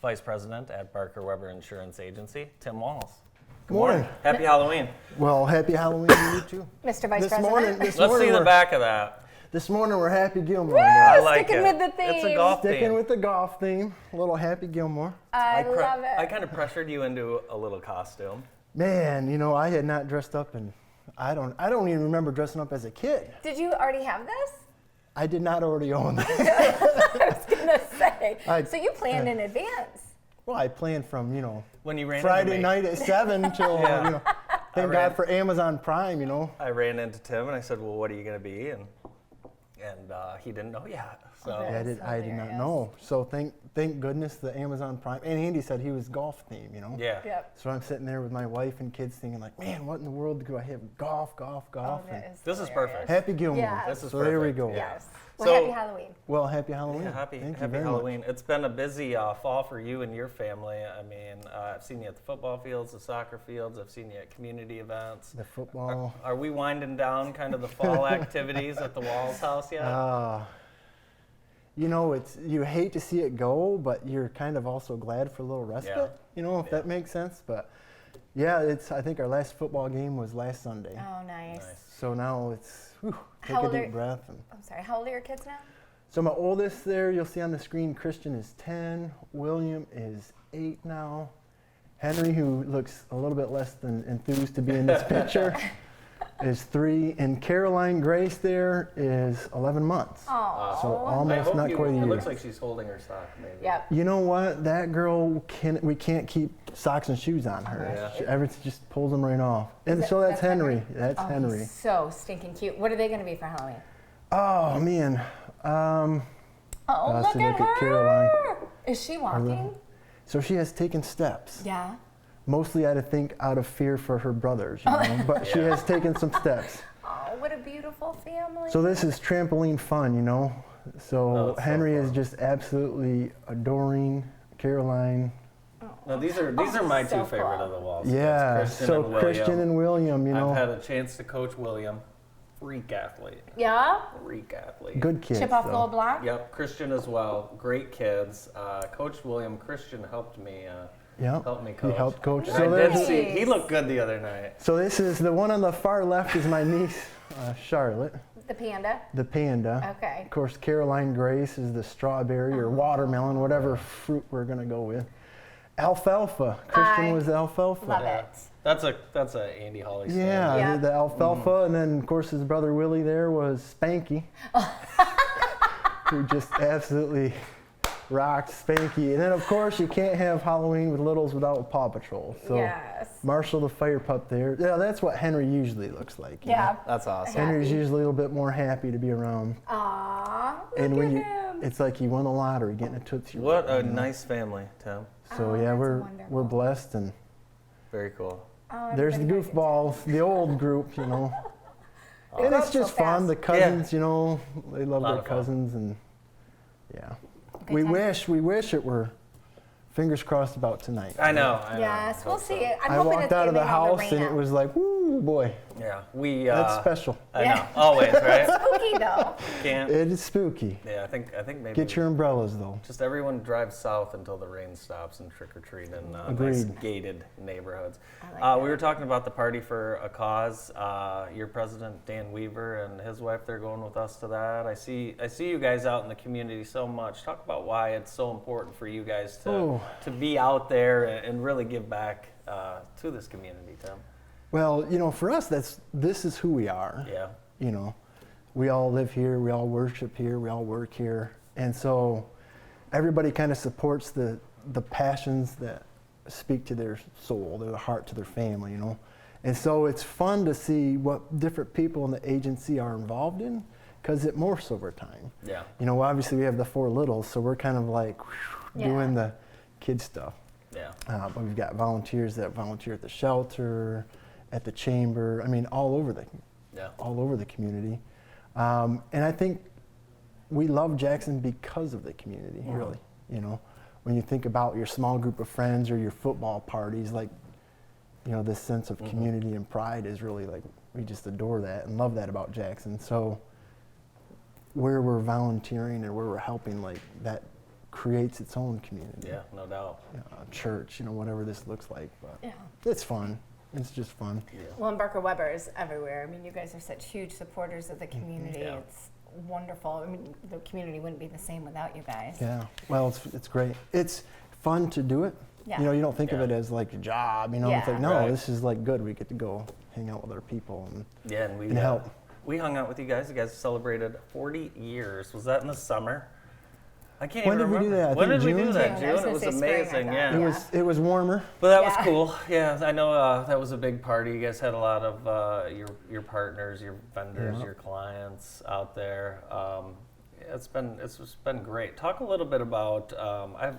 Vice President at Barker Weber Insurance Agency, Tim Walz. Good morning. Happy Halloween. Well, happy Halloween to you too. Mr. Vice This President. morning, Let's see the back of that. This morning we're Happy Gilmore. Woo! I like Sticking it. with the theme. It's a golf Sticking theme. with the golf theme. A little Happy Gilmore. I love it. I kind of pressured you into a little costume. Man, you know, I had not dressed up and I don't even remember dressing up as a kid. Did you already have this? I did not already own this. I was gonna say. I- So you planned in advance. Well, I planned from, When you ran Friday into me, night at 7 till, Yeah. thank God for Amazon Prime, I ran into Tim and I said, well, what are you going to be? And he didn't know yet. So Okay. Yeah, I did Hilarious. not know. So thank goodness the Amazon Prime. And Andy said he was golf theme, yeah. Yep. So I'm sitting there with my wife and kids thinking like, man, what in the world do I have? Golf. Oh, And that is This is hilarious. perfect. Happy Gilmore. Yeah. This is so there we perfect. go. Yeah. Yes. Well, So- happy Halloween. Well, happy Halloween. Yeah, happy Thank you happy very Halloween. much. It's been a busy fall for you and your family. I mean, I've seen you at the football fields, the soccer fields. I've seen you at community events. The football. Are we winding down kind of the fall activities at the Walz house yet? You hate to see it go, but you're kind of also glad for a little respite. If that makes sense. But yeah, I think our last football game was last Sunday. Oh, nice. So now it's take How a old deep are- breath. And I'm sorry. How old are your kids now? so my oldest there, you'll see on the screen, Christian is 10, William is 8 now, Henry, who looks a little bit less than enthused to be in this picture, is 3, and Caroline Grace there is 11 months. Oh. So I almost hope not quite a It year. looks like she's holding her sock, maybe. Yep. You know what? That girl, we can't keep socks and shoes on her. Yeah. Everything just pulls them right off. And Is so that- that's Henry. That's Oh, Henry. he's so stinking cute. What are they going to be for Halloween? Oh, man. Oh, so look at her. Caroline. Is she walking? So she has taken steps. Yeah. Mostly, I think, out of fear for her brothers, but she has taken some steps. Oh, what a beautiful family. So this is trampoline fun, So Oh, it's so Henry is fun. just absolutely adoring Caroline. No, these are my so two favorite cool. of the Walz kids, Yeah, Christian so and William. Christian and William, I've had a chance to coach William. Freak athlete. Yeah. Freak athlete. good kids. Chip off the though. old block. Yep, Christian as well. Great kids. Coach William, Christian helped me. Yeah, Helped me he coach. helped coach. And So I did there's, see he looked good the other night. so this is the one on the far left is my niece, Charlotte, The panda. the panda. Okay. Of course, Caroline Grace is the strawberry or watermelon, whatever fruit we're gonna go with. Alfalfa. Christian I was alfalfa. Love Yeah. it. That's a Andy Holly stand. Yeah, Yeah. the alfalfa, and then of course his brother Willie there was Spanky, who just absolutely rocked Spanky. And then of course you can't have Halloween with littles without Paw Patrol. So Yes. Marshall the fire pup there. Yeah, that's what Henry usually looks like. you know. Yeah. That's awesome. Henry's Happy. usually a little bit more happy to be around. Aw. And look when at him. it's like you won the lottery, getting a Tootsie Roll. What a you know. nice family, Tim. So Oh, yeah, that's we're wonderful. blessed, and Very cool. Oh, there's the everybody goofballs, the old group, And Grew it's up so just fun. fast. The cousins, they love Lot their of fun. cousins, and yeah. Good We time. wish it were. Fingers crossed about tonight. I know. Yes, we'll Hope see so. it. I'm I hoping walked it's out of the gonna be on house and it arena. was like, woo, boy, Yeah, we. that's special. I Yeah. know. Always, right? Spooky though. Can't. It is spooky. Yeah, I think maybe. Get your umbrellas though. Just everyone drive south until the rain stops and trick or treat in nice Agreed. gated neighborhoods. I like We that. were talking about the Party for a Cause. Your president Dan Weaver and his wife, they're going with us to that. I see you guys out in the community so much. Talk about why it's so important for you guys to be out there and really give back to this community, Tim. Well, for us, this is who we are. Yeah. We all live here, we all worship here, we all work here, and so everybody kind of supports the passions that speak to their soul, their heart, to their family, And so it's fun to see what different people in the agency are involved in, because it morphs over time. Yeah. Obviously we have the 4 littles, so we're kind of like doing the kid stuff. Yeah. But we've got volunteers that volunteer at the shelter, at the chamber. I mean, all over the community. And I think we love Jackson because of the community, really. When you think about your small group of friends or your football parties, this sense of community and pride is really we just adore that and love that about Jackson. So where we're volunteering and where we're helping, that creates its own community. Yeah, no doubt. Church, whatever this looks like, but Yeah. it's fun. It's just fun. Yeah. Well, and Barker Weber is everywhere. I mean, you guys are such huge supporters of the community. Yeah. It's wonderful. I mean, the community wouldn't be the same without you guys. Yeah, well, it's great. It's fun to do it. Yeah. You don't think of Yeah. it as like a job. It's Yeah. like, no, Right. this is like good. We get to go hang out with other people and Yeah, and we help. We hung out with you guys. You guys celebrated 40 years. Was that in the summer? I can't When even did we remember. do that? I When think did we do June? that? June. I June. was It gonna was say spring, I amazing. thought. Yeah. It was warmer. But that Yeah. was cool. Yeah, I know that was a big party. You guys had a lot of your partners, your vendors, Yeah. your clients out there. It's just been great. Talk a little bit about. I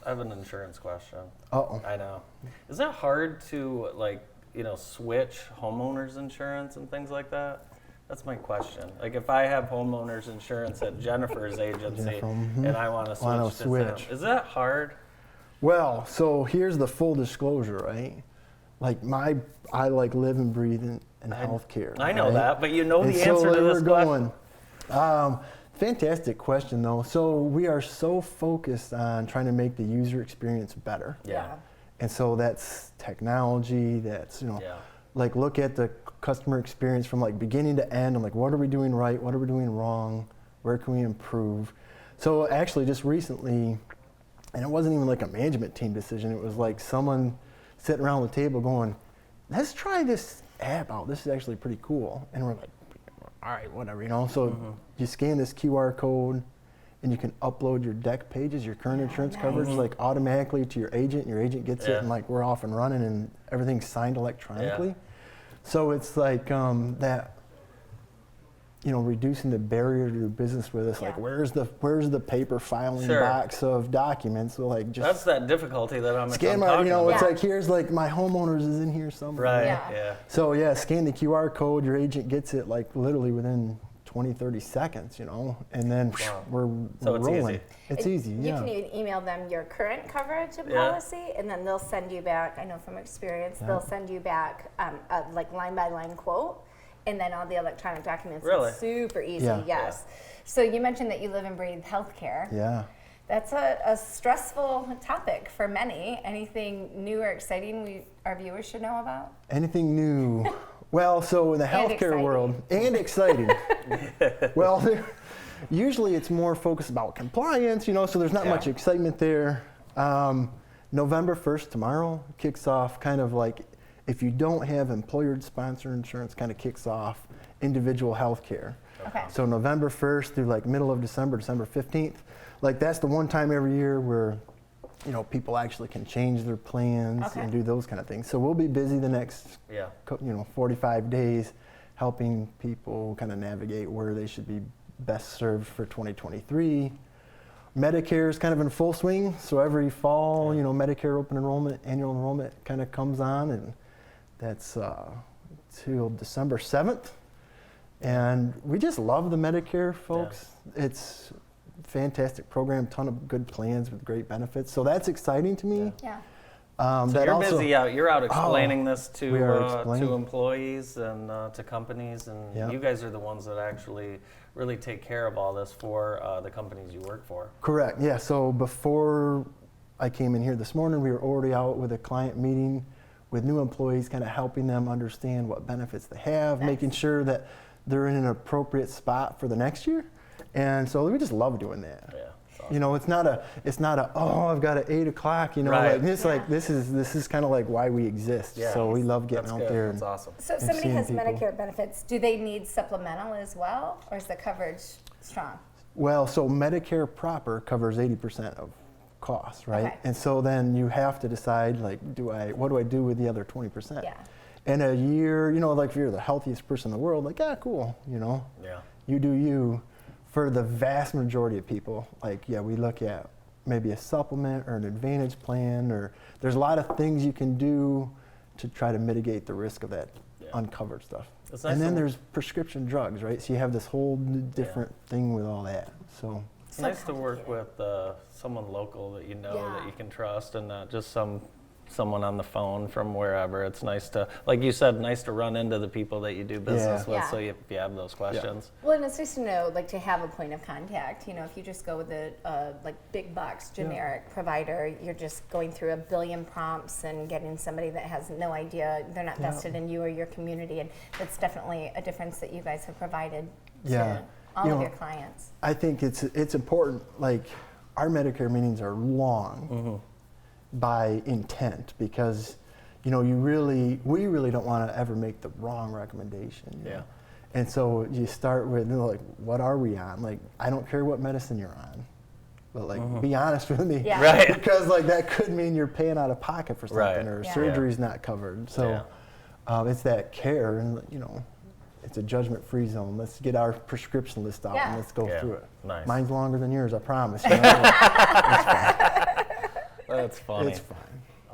have an insurance question. Uh-oh. I know. Is that hard to switch homeowners insurance and things like that? That's my question. Like if I have homeowners insurance at Jennifer's agency Jennifer, mhm. and I want to Wanna switch to switch. them, is that hard? Well, so here's the full disclosure, right? Like I live and breathe in healthcare. I know right? that, but you know And the so answer to where this we're question. going. Fantastic question, though. So we are so focused on trying to make the user experience better. Yeah. And so that's technology, that's, Yeah. like look at the customer experience from like beginning to end and like what are we doing right, what are we doing wrong, where can we improve. So actually just recently, and it wasn't even like a management team decision, it was like someone sitting around the table going, let's try this app out, this is actually pretty cool. And we're like, all right, whatever, So you scan this QR code and you can upload your deck pages, your current insurance nice. coverage, like automatically to your agent. Your agent gets Yeah. it and like we're off and running and everything's signed electronically. So it's like that, reducing the barrier to do business with us. Like Yeah. where's the paper filing Sure. box of documents? So like just That's that difficulty that I'm scan I'm my, talking about. it's Yeah. like here's like my homeowners is in here somewhere. Right. Yeah. Yeah. So yeah, scan the QR code, your agent gets it like literally within 20, 30 seconds, and then Wow. we're So it's rolling. easy. It's easy, You yeah. can even email them your current coverage and Yeah. policy, and then they'll send you back. I know from experience, Yeah. they'll send you back a like line by line quote, and then all the electronic documents. Really? It's super easy. Yeah. Yes. So you mentioned that you live and breathe healthcare. Yeah. That's a stressful topic for many. Anything new or exciting our viewers should know about? Anything new? Well, so in the And healthcare exciting. world, and exciting. Well, usually it's more focused about compliance, so there's not Yeah. much excitement there. November 1st, tomorrow, kicks off kind of like, if you don't have employer-sponsored insurance, kind of kicks off individual healthcare. Okay. So November 1st through like middle of December, December 15th, like that's the one time every year where, people actually can change their plans Okay. and do those kind of things. So we'll be busy the next, Yeah. 45 days helping people kind of navigate where they should be best served for 2023. Medicare is kind of in full swing. So every fall, Medicare open enrollment, annual enrollment kind of comes on, and that's till December 7th. And we just love the Medicare folks. It's fantastic program, ton of good plans with great benefits. So that's exciting to me. Yeah. So That you're also- busy out. You're out explaining this we are to explaining. employees and to companies, and Yeah. you guys are the ones that actually really take care of all this for the companies you work for. Correct, yeah. So before I came in here this morning, we were already out with a client meeting with new employees, kind of helping them understand what benefits they have, Nice. making sure that they're in an appropriate spot for the next year. And so we just love doing that. Yeah. It's awesome. It's not a oh, I've got at 8 o'clock, Right. like this is kind of like why we exist. Yeah. So we love getting That's out good. there. That's awesome. So if and somebody seeing has people. Medicare benefits, do they need supplemental as well, or is the coverage strong? Well, so Medicare proper covers 80% of costs, right? Okay. And so then you have to decide, like, what do I do with the other 20%? Yeah. In a year, like if you're the healthiest person in the world, like, cool, Yeah. you do you. For the vast majority of people, like, we look at maybe a supplement or an advantage plan, or there's a lot of things you can do to try to mitigate the risk of that uncovered stuff. It's nice And then to- there's prescription drugs, right? So you have this whole different thing with all that. So It's nice to work with someone local that you know Yeah. that you can trust, and not just some someone on the phone from wherever. It's nice to, like you said, nice to run into the people that you do business with. Yeah. So if you have those questions. Well, and it's nice to know, like, to have a point of contact. You know, if you just go with a like big box generic provider, you're just going through a billion prompts and getting somebody that has no idea, they're not vested in you or your community, and that's definitely a difference that you guys have provided to all of your clients. I think it's important. Like, our Medicare meetings are long by intent, because we really don't want to ever make the wrong recommendation. You know? And so you start with, like, what are we on? Like, I don't care what medicine you're on, but, like, be honest with me. Yeah. Right. Because, like, that could mean you're paying out of pocket for something, or surgery's not covered. So it's that care, and it's a judgment-free zone. Let's get our prescription list out and let's go through it. Nice. Mine's longer than yours, I promise. That's funny. It's fine.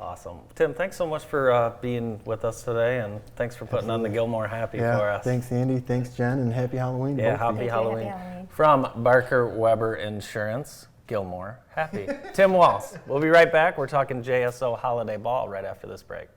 Awesome. Tim, thanks so much for being with us today, and thanks for putting on the Gilmore Happy for us. Thanks, Andy. Thanks, Jen, and happy Halloween. Yeah, both of you. happy Halloween. Happy Halloween. From Barker Weber Insurance, Gilmore Happy. Tim Walz. We'll be right back. We're talking JSO Holiday Ball right after this break.